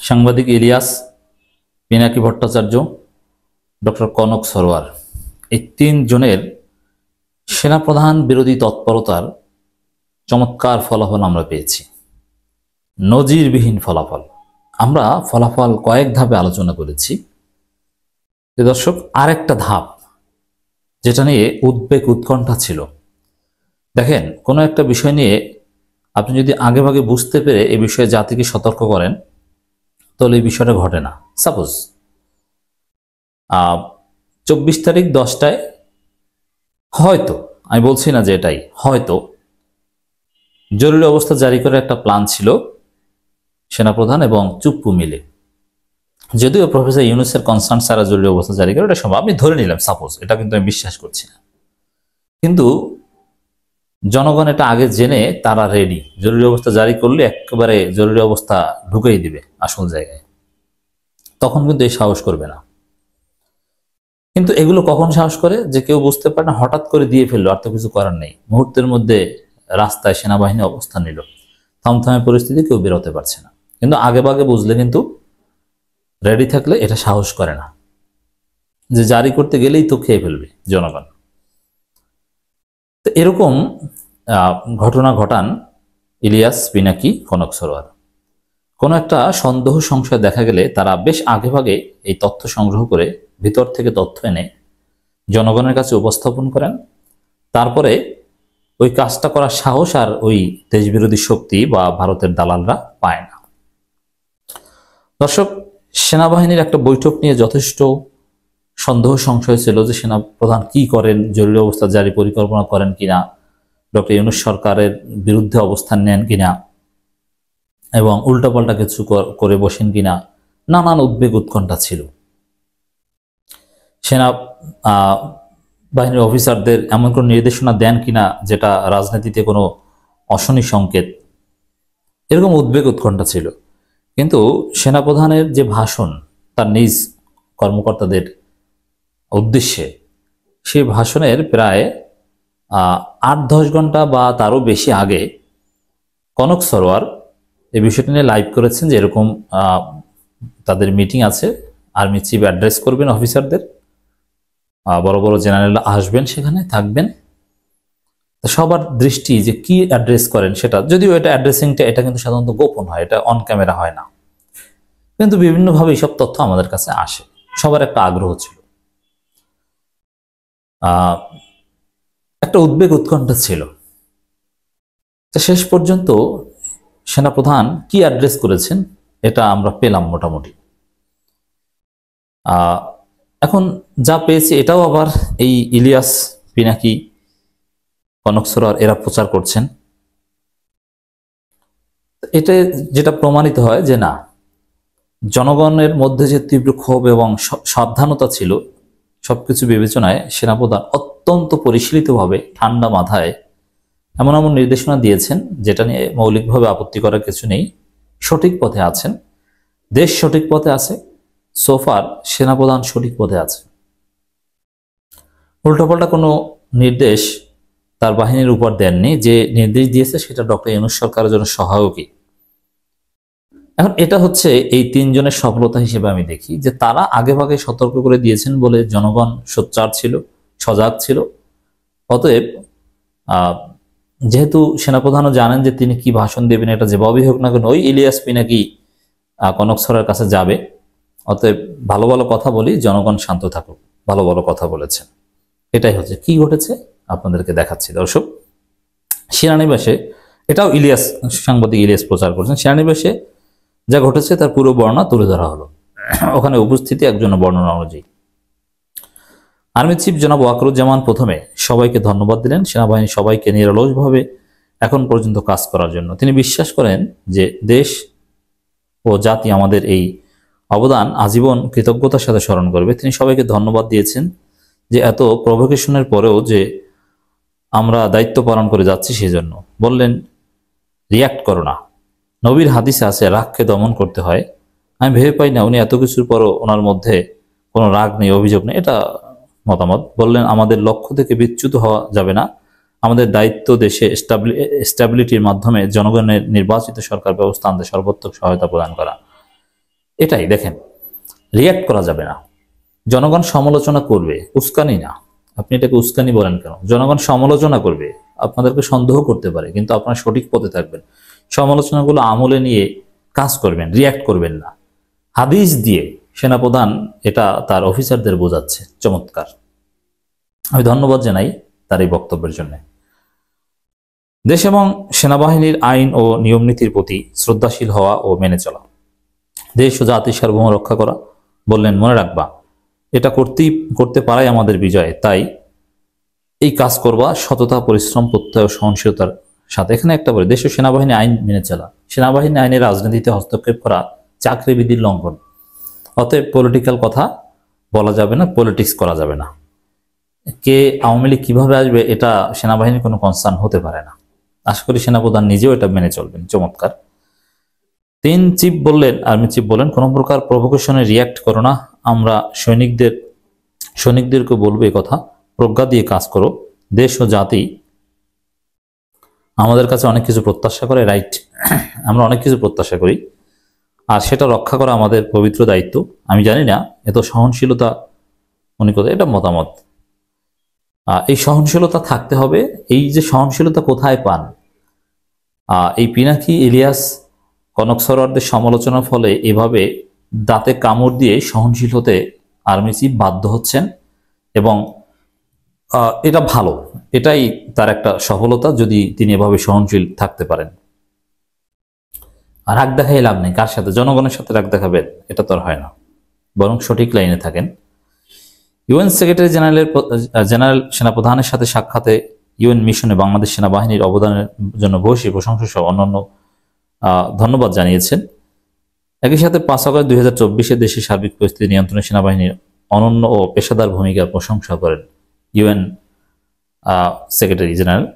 সাংবাদিক ইলিয়াস, পিনাকি ভট্টাচার্য, ডক্টর কনক সরোয়ার, এই তিনজনের সেনাপ্রধান বিরোধী তৎপরতার চমৎকার ফলাফল আমরা পেয়েছি, নজিরবিহীন ফলাফল। আমরা ফলাফল কয়েক ধাপে আলোচনা করেছি। দর্শক, আরেকটা ধাপ যেটা নিয়ে উদ্বেগ উৎকণ্ঠা ছিল, দেখেন, কোনো একটা বিষয় নিয়ে আপনি যদি আগেভাগে বুঝতে পেরে এই বিষয়ে জাতিকে সতর্ক করেন, তাহলে এই বিষয়টা ঘটে না। সাপোজ 24 তারিখ 10টায় হয়তো, আমি বলছি না যে এটাই, হয়তো জরুরি অবস্থা জারি করে একটা প্ল্যান ছিল সেনাপ্রধান এবং চুপ্পু মিলে। যদিও প্রফেসর ইউনূসের কনসার্ন ছাড়া জরুরি অবস্থা জারি করে, এটা সম্ভব, আমি ধরে নিলাম, সাপোজ, এটা কিন্তু আমি বিশ্বাস করছি না। কিন্তু জনগণ এটা আগে জেনে তারা রেডি, জরুরি অবস্থা জারি করলে একেবারে জরুরি অবস্থা ঢুকেই দিবে আসল জায়গায়, তখন কিন্তু এই সাহস করবে না। কিন্তু এগুলো কখন সাহস করে, যে কেউ বুঝতে পারে না, হঠাৎ করে দিয়ে ফেললো, আর তো কিছু করার নেই, মুহূর্তের মধ্যে রাস্তায় সেনাবাহিনী অবস্থান নিল, থমথমে পরিস্থিতি, কেউ বেরোতে পারছে না। কিন্তু আগে ভাগে বুঝলে, কিন্তু রেডি থাকলে এটা সাহস করে না, যে জারি করতে গেলেই তো খেয়ে ফেলবে জনগণ। তো এরকম ঘটনা ঘটান ইলিয়াস, পিনাকি, কনক সরোয়ার। কোনো একটা সন্দেহ সংশয় দেখা গেলে তারা বেশ আগেভাগে এই তথ্য সংগ্রহ করে ভিতর থেকে তথ্য এনে জনগণের কাছে উপস্থাপন করেন। তারপরে ওই কাজটা করার সাহস আর ওই দেশবিরোধী শক্তি বা ভারতের দালালরা পায় না। দর্শক, সেনাবাহিনীর একটা বৈঠক নিয়ে যথেষ্ট সন্দেহ সংশয় ছিল যে সেনাপ্রধান কি করেন, জরুরি অবস্থা জারি পরিকল্পনা করেন কিনা, ডক্টর ইউনূস সরকারের বিরুদ্ধে অবস্থান নেন কিনা, এবং উল্টাপাল্টা কিছু করে বসেন কিনা, নানান উদ্বেগ উৎকণ্ঠা ছিল। সেনা বাহিনীর অফিসারদের এমন কোনো নির্দেশনা দেন কিনা যেটা রাজনীতিতে কোনো অশনি সংকেত, এরকম উদ্বেগ উৎকণ্ঠা ছিল। কিন্তু সেনাপ্রধানের যে ভাষণ তার নিজ কর্মকর্তাদের উদ্দেশ্যে, সেই ভাষণের প্রায় 8-10 ঘন্টা বা তারও বেশি আগে কনক সরোয়ার এই বিষয়টি নিয়ে লাইভ করেছেন যে এরকম তাদের মিটিং আছে, আর্মি চিফ অ্যাড্রেস করবেন অফিসারদের, বড় বড় জেনারেলরা আসবেন, সেখানে থাকবেন। সবার দৃষ্টি যে কি অ্যাড্রেস করেন সেটা, যদিও এটা অ্যাড্রেসিংটা এটা কিন্তু সাধারণত গোপন হয়, এটা অন ক্যামেরা হয় না, কিন্তু বিভিন্নভাবে এইসব তথ্য আমাদের কাছে আসে, সবার একটা আগ্রহ ছিল, একটা উদ্বেগ উৎকণ্ঠা ছিল। তো শেষ পর্যন্ত সেনাপ্রধান কি অ্যাড্রেস করেছেন এটা আমরা পেলাম মোটামুটি। এখন যা পেয়েছি এটাও আবার এই ইলিয়াস, পিনাকি, কনক সরোয়ার এরা প্রচার করছেন। এটা যেটা প্রমাণিত হয় যে না, জনগণের মধ্যে যে তীব্র ক্ষোভ এবং সাবধানতা ছিল, সবকিছু বিবেচনায় সেনাপ্রধান অত্যন্ত পরিশীলিতভাবে ঠান্ডা মাথায় এমন এমন নির্দেশনা দিয়েছেন যেটা নিয়ে মৌলিকভাবে আপত্তি করার কিছু নেই। সঠিক পথে আছেন, দেশ সঠিক পথে আছে, সোফার সেনাপ্রধান সঠিক পথে আছে। উল্টোপাল্টা কোনো নির্দেশ তার বাহিনীর উপর দেননি, যে নির্দেশ দিয়েছে সেটা ডক্টর ইউনূস সরকারের জন্য সহায়কই। এখন এটা হচ্ছে এই তিনজনের সফলতা হিসেবে আমি দেখি, যে তারা আগেভাগে সতর্ক করে দিয়েছেন বলে জনগণ সোচ্চার ছিল, সজাগ ছিল। অতএব যেহেতু সেনাপ্রধানও জানেন যে তিনি কি ভাষণ দেবেন, এটা যেভাবেই হোক না কেন ওই ইলিয়াস, পিনাকি, কনক সরোয়ারের কাছে যাবে। অতএব ভালো ভালো কথা বলি, জনগণ শান্ত থাকুক, ভালো ভালো কথা বলেছেন। এটাই হচ্ছে কি ঘটেছে আপনাদেরকে দেখাচ্ছি। দর্শক, সেনানিবাসে, এটাও ইলিয়াস, সাংবাদিক ইলিয়াস প্রচার করেছেন, সেনানিবাসে যা ঘটেছে তার পুরো বর্ণনা তুলে ধরা হলো ওখানে উপস্থিতি একজনের বর্ণনা অনুযায়ী। আর্মি চিফ জনাব ওয়াকরুজ্জামান প্রথমে সবাইকে ধন্যবাদ দিলেন, সেনাবাহিনী সবাইকে নিরলসভাবে এখন পর্যন্ত কাজ করার জন্য। তিনি বিশ্বাস করেন যে দেশ ও জাতি আমাদের এই অবদান আজীবন কৃতজ্ঞতার সাথে স্মরণ করবে। তিনি সবাইকে ধন্যবাদ দিয়েছেন যে এত প্রভোকেশনের পরেও যে আমরা দায়িত্ব পালন করে যাচ্ছি সেজন্য। বললেন, রিয়াক্ট করো না, নবীর হাদিসে আছে রাগকে দমন করতে হয়। আমি ভেবে পাই না উনি এত কিছুর পরও ওনার মধ্যে কোনো রাগ নেই, অভিযোগ নেই, এটা মতামত। বললেন, আমাদের লক্ষ্য থেকে বিচ্যুত হওয়া যাবে না, আমাদের দায়িত্ব দেশে স্ট্যাবিলিটির মাধ্যমে জনগণের নির্বাচিত সরকার ব্যবস্থা আনতে সর্বোত্তম সহায়তা প্রদান করা। এটাই দেখেন, রিয়্যাক্ট করা যাবে না। জনগণ সমালোচনা করবে, উস্কানি না। আপনি এটাকে উস্কানি বলেন কেন? জনগণ সমালোচনা করবে, আপনাদেরকে সন্দেহ করতে পারে, কিন্তু আপনারা সঠিক পথে থাকবেন। সমালোচনাগুলো আমলে নিয়ে কাজ করবেন, রিয়্যাক্ট করবেন না। হাদিস দিয়ে সেনাপ্রধান এটা তার অফিসারদের বোঝাচ্ছে, চমৎকার। আমি ধন্যবাদ জানাই তার এই বক্তব্যের জন্য। দেশ এবং সেনাবাহিনীর আইন ও নিয়ম নীতির প্রতি শ্রদ্ধাশীল হওয়া ও মেনে চলা, দেশ ও জাতির সার্বভৌম রক্ষা করা। বললেন, মনে রাখবা এটা করতে পারাই আমাদের বিজয়, তাই এই কাজ করবা সততা, পরিশ্রম, প্রত্যয় ও সহনশীলতার সাথে। এখানে একটা বলে, দেশ ও সেনাবাহিনী আইন মেনে চলা। সেনাবাহিনী আইনের রাজনীতিতে হস্তক্ষেপ করা চাকরিবিধির লঙ্ঘন। অতএব পলিটিক্যাল কথা বলা যাবে না, পলিটিক্স করা যাবে না। কে আওয়ামী লীগ কিভাবে আসবে এটা সেনাবাহিনীর কোনো কনসার্ন হতে পারে না। আশা করি সেনাপ্রধান নিজেও এটা মেনে চলবেন। চমৎকার। আর্মি চিফ বলেন, কোনো প্রকার প্রভোকেশনে রিয়্যাক্ট করো না। আমরা সৈনিকদেরকে বলবো এই কথা, প্রজ্ঞা দিয়ে কাজ করো। দেশ ও জাতি আমাদের কাছে অনেক কিছু প্রত্যাশা করে, রাইট। আমরা অনেক কিছু প্রত্যাশা করি, আর সেটা রক্ষা করা আমাদের পবিত্র দায়িত্ব। আমি জানি না এত সহনশীলতা উনি কোথায়, এটা মতামত। এই সহনশীলতা থাকতে হবে। এই যে সহনশীলতা কোথায় পান? এই পিনাকি, ইলিয়াস, কনক সরোয়ারদের সমালোচনার ফলে এভাবে দাঁতে কামড় দিয়ে সহনশীল হতে আর্মি চিফ বাধ্য হচ্ছেন, এবং এটা ভালো, এটাই তার একটা সফলতা যদি তিনি এভাবে সহনশীল থাকতে পারেন। রাগ দেখাই লাভ নেই। কার সাথে? জনগণের সাথে রাগ দেখাবেন, এটা তো আর হয় না। বরং সঠিক লাইনে থাকেন। ইউএন সেক্রেটারি জেনারেল সেনাপ্রধানের সাথে সাক্ষাতে ইউএন মিশনে বাংলাদেশ সেনাবাহিনীর অবদানের জন্য ভূয়সী প্রশংসা সহ অন্যান্য ধন্যবাদ জানিয়েছেন। একই সাথে 5 আগস্ট 2024 দেশের সার্বিক পরিস্থিতি নিয়ন্ত্রণে সেনাবাহিনীর অনন্য ও পেশাদার ভূমিকার প্রশংসা করেন ইউএন সেক্রেটারি জেনারেল।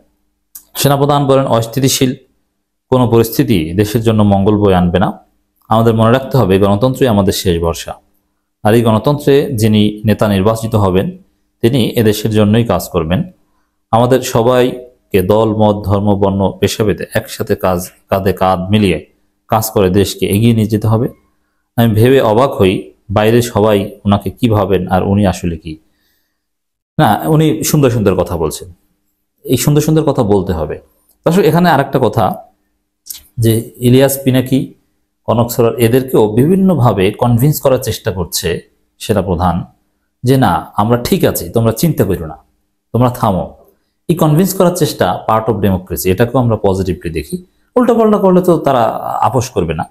সেনাপ্রধান বলেন, অস্থিতিশীল কোনো পরিস্থিতি দেশের জন্য মঙ্গল বয়ে আনবে না। আমাদের মনে রাখতে হবে, গণতন্ত্রই আমাদের শেষ ভরসা। আর এই গণতন্ত্রে যিনি নেতা নির্বাচিত হবেন তিনি এদেশের জন্যই কাজ করবেন। আমাদের সবাইকে দল, মত, ধর্ম, বর্ণ, পেশাভেদে একসাথে কাঁধে কাঁধ মিলিয়ে কাজ করে দেশকে এগিয়ে নিয়ে যেতে হবে। আমি ভেবে অবাক হই, বাইরে সবাই ওনাকে কি ভাবেন আর উনি আসলে কি না। উনি সুন্দর সুন্দর কথা বলছেন, এই সুন্দর সুন্দর কথা বলতে হবে। আসলে এখানে আরেকটা কথা, যে ইলিয়াস, পিনাকি, কনক সরোয়ার এদেরকেও বিভিন্নভাবে কনভিন্স করার চেষ্টা করছে সেনাপ্রধান, যে না আমরা ঠিক আছি, তোমরা চিন্তা করো না, তোমরা থামো। এই কনভিন্স করার চেষ্টা পার্ট অফ ডেমোক্রেসি, এটাকেও আমরা পজিটিভলি দেখি। উল্টাপাল্টা করলে তো তারা আপোষ করবে না।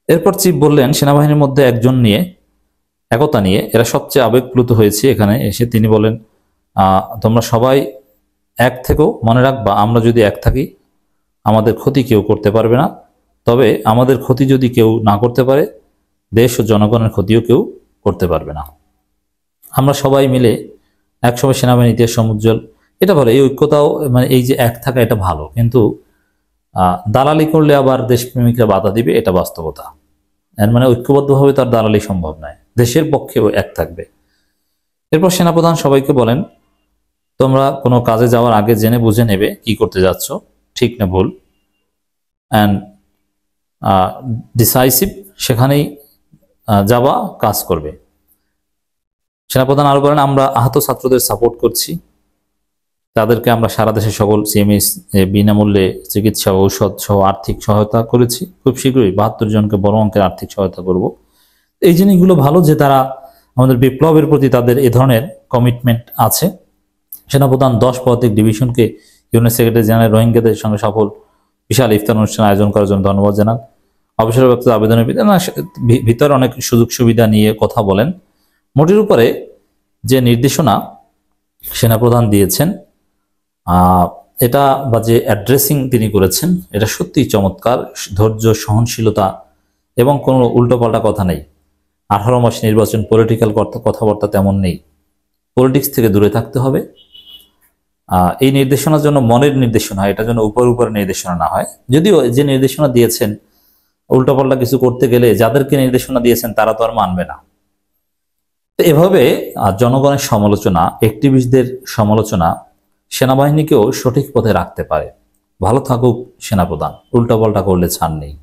এরপর চিফ বললেন, সেনাবাহিনীর মধ্যে একতা নিয়ে এরা সবচেয়ে আবেগপ্লুত হয়েছে। এখানে এসে তিনি বলেন, তোমরা সবাই এক থেকেও, মনে রাখবা আমরা যদি এক থাকি আমাদের ক্ষতি কেউ করতে পারবে না। তবে আমাদের ক্ষতি যদি কেউ না করতে পারে, দেশ ও জনগণের ক্ষতিও কেউ করতে পারবে না। আমরা সবাই মিলে একসময় সেনাবাহিনী ইতিহাস সমুজ্জ্বল, এটা ভালো। এই ঐক্যতাও, মানে এই যে এক থাকা, এটা ভালো। কিন্তু দালালি করলে আবার দেশপ্রেমিকরা বাধা দিবে, এটা বাস্তবতা। এর মানে ঐক্যবদ্ধভাবে তার দালালি সম্ভব নয়, দেশের পক্ষেও এক থাকবে। এরপর সেনাপ্রধান সবাইকে বলেন, তোমরা কোনো কাজে যাওয়ার আগে জেনে বুঝে নেবে কি করতে যাচ্ছ, ঠিক না ভুল, অ্যান্ড ডিসাইসিভ, সেখানেই যাবা, কাজ করবে। সেনাপ্রধান আরো বলেন, আমরা আহত ছাত্রদের সাপোর্ট করছি, তাদেরকে আমরা সারা দেশের সকল সিএমএস বিনামূল্যে চিকিৎসা, ঔষধ সহ আর্থিক সহায়তা করেছি। খুব শীঘ্রই 72 জনকে বড় অঙ্কের আর্থিক সহায়তা করব। এই জিনিসগুলো ভালো, যে তারা আমাদের বিপ্লবের প্রতি তাদের এ ধরনের কমিটমেন্ট আছে। সেনাপ্রধান 10 পদাতিক ডিভিশনকে ইউএন সেক্রেটারি জেনারেল রোহিঙ্গাদের সঙ্গে সফল বিশাল ইফতার অনুষ্ঠান আয়োজন করার জন্য ধন্যবাদ জানান। অবসর ব্যক্তিদের আবেদনের ভিতরে অনেক সুযোগ সুবিধা নিয়ে কথা বলেন। মোটের উপরে যে নির্দেশনা সেনাপ্রধান দিয়েছেন, এটা বা যে অ্যাড্রেসিং তিনি করেছেন, এটা সত্যিই চমৎকার। ধৈর্য, সহনশীলতা এবং কোনো উল্টোপাল্টা কথা নেই। 18 মাস নির্বাচন, পলিটিক্যাল কথাবার্তা তেমন নেই। পলিটিক্স থেকে দূরে থাকতে হবে। এই নির্দেশনার জন্য মনের নির্দেশনা, এটা যেন উপরে নির্দেশনা না হয়। যদিও যে নির্দেশনা দিয়েছেন, উল্টোপাল্টা কিছু করতে গেলে যাদেরকে নির্দেশনা দিয়েছেন তারা তো আর মানবে না। তো এভাবে জনগণের সমালোচনা, অ্যাক্টিভিস্টদের সমালোচনা সেনাবাহিনীকেও সঠিক পথে রাখতে পারে। ভালো থাকুক সেনাপ্রধান, উল্টাপাল্টা করলে ছাড় নেই।